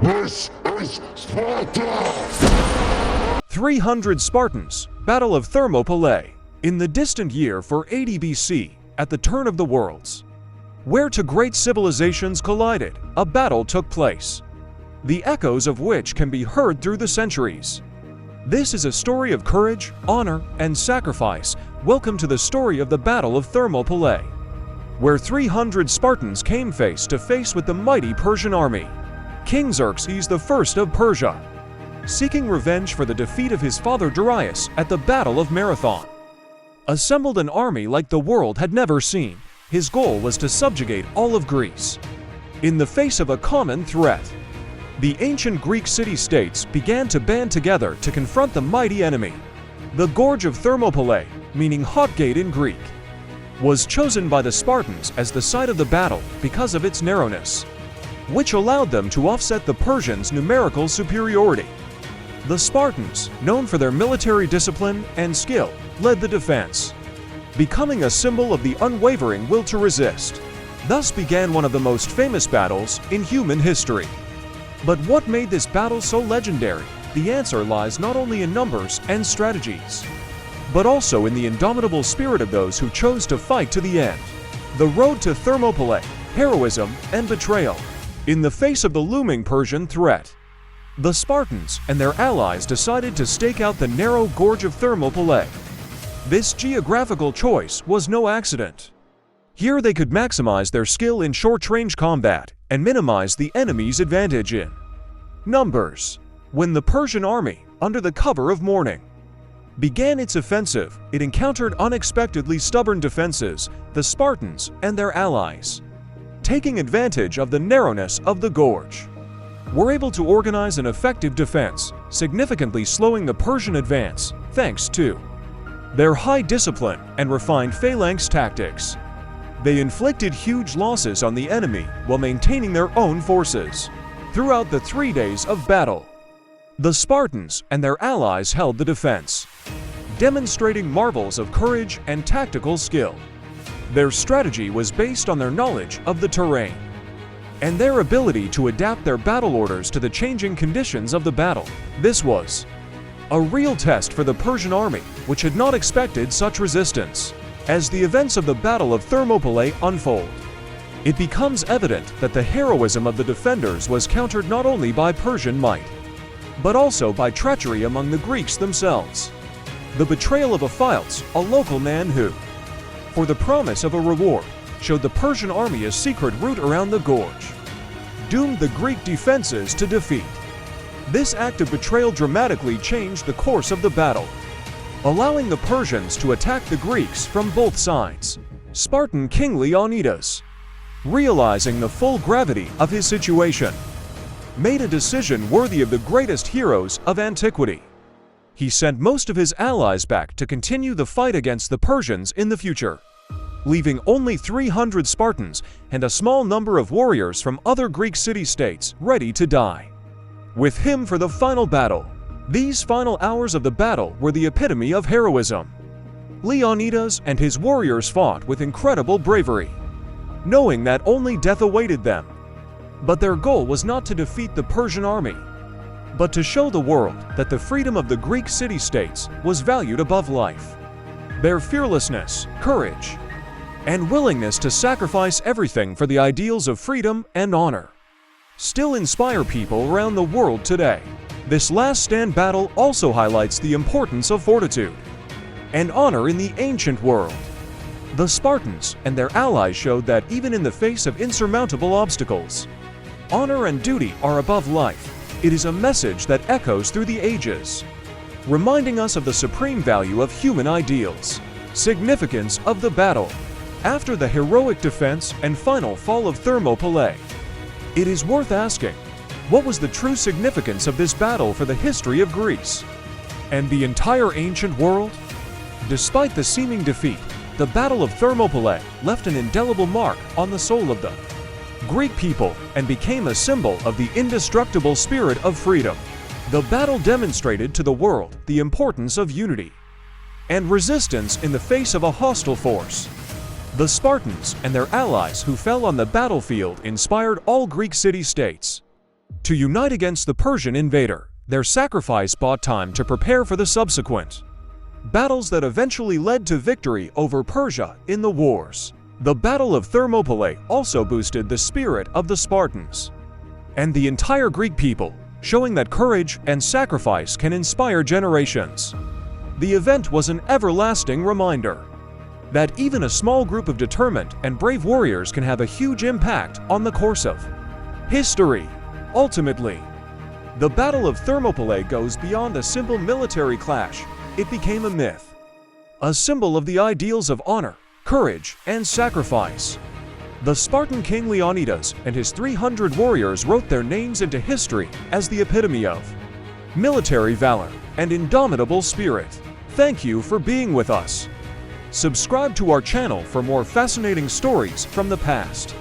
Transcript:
This is Sparta! 300 Spartans, Battle of Thermopylae, in the distant year 480 BC, at the turn of the worlds. Where two great civilizations collided, a battle took place, the echoes of which can be heard through the centuries. This is a story of courage, honor, and sacrifice. Welcome to the story of the Battle of Thermopylae, where 300 Spartans came face to face with the mighty Persian army. King Xerxes I of Persia, seeking revenge for the defeat of his father Darius at the Battle of Marathon, assembled an army like the world had never seen. His goal was to subjugate all of Greece. In the face of a common threat, the ancient Greek city-states began to band together to confront the mighty enemy. The Gorge of Thermopylae, meaning hot gate in Greek, was chosen by the Spartans as the site of the battle because of its narrowness, which allowed them to offset the Persians' numerical superiority. The Spartans, known for their military discipline and skill, led the defense, becoming a symbol of the unwavering will to resist. Thus began one of the most famous battles in human history. But what made this battle so legendary? The answer lies not only in numbers and strategies, but also in the indomitable spirit of those who chose to fight to the end. The road to Thermopylae, heroism, and betrayal. In the face of the looming Persian threat, the Spartans and their allies decided to stake out the narrow gorge of Thermopylae. This geographical choice was no accident. Here they could maximize their skill in short-range combat and minimize the enemy's advantage in numbers. When the Persian army, under the cover of morning, began its offensive, it encountered unexpectedly stubborn defenses, the Spartans and their allies, taking advantage of the narrowness of the gorge, were able to organize an effective defense, significantly slowing the Persian advance, thanks to their high discipline and refined phalanx tactics. They inflicted huge losses on the enemy while maintaining their own forces. Throughout the 3 days of battle, the Spartans and their allies held the defense, demonstrating marvels of courage and tactical skill. Their strategy was based on their knowledge of the terrain and their ability to adapt their battle orders to the changing conditions of the battle. This was a real test for the Persian army, which had not expected such resistance. As the events of the Battle of Thermopylae unfold, it becomes evident that the heroism of the defenders was countered not only by Persian might, but also by treachery among the Greeks themselves. The betrayal of Epicenter, a local man who, for the promise of a reward, showed the Persian army a secret route around the gorge, doomed the Greek defenses to defeat. This act of betrayal dramatically changed the course of the battle, allowing the Persians to attack the Greeks from both sides. Spartan King Leonidas, realizing the full gravity of his situation, made a decision worthy of the greatest heroes of antiquity. He sent most of his allies back to continue the fight against the Persians in the future, leaving only 300 Spartans and a small number of warriors from other Greek city-states ready to die with him for the final battle. These final hours of the battle were the epitome of heroism. Leonidas and his warriors fought with incredible bravery, knowing that only death awaited them. But their goal was not to defeat the Persian army, but to show the world that the freedom of the Greek city-states was valued above life. Their fearlessness, courage, and willingness to sacrifice everything for the ideals of freedom and honor still inspire people around the world today. This last stand battle also highlights the importance of fortitude and honor in the ancient world. The Spartans and their allies showed that even in the face of insurmountable obstacles, honor and duty are above life. It is a message that echoes through the ages, reminding us of the supreme value of human ideals. Significance of the battle. After the heroic defense and final fall of Thermopylae, it is worth asking, what was the true significance of this battle for the history of Greece and the entire ancient world? Despite the seeming defeat, the Battle of Thermopylae left an indelible mark on the soul of the Greek people and became a symbol of the indestructible spirit of freedom. The battle demonstrated to the world the importance of unity and resistance in the face of a hostile force. The Spartans and their allies who fell on the battlefield inspired all Greek city-states, To unite against the Persian invader, their sacrifice bought time to prepare for the subsequent battles that eventually led to victory over Persia in the wars. The Battle of Thermopylae also boosted the spirit of the Spartans and the entire Greek people, showing that courage and sacrifice can inspire generations. The event was an everlasting reminder that even a small group of determined and brave warriors can have a huge impact on the course of history. Ultimately, the Battle of Thermopylae goes beyond a simple military clash. It became a myth, a symbol of the ideals of honor, courage, and sacrifice. The Spartan King Leonidas and his 300 warriors wrote their names into history as the epitome of military valor and indomitable spirit. Thank you for being with us. Subscribe to our channel for more fascinating stories from the past.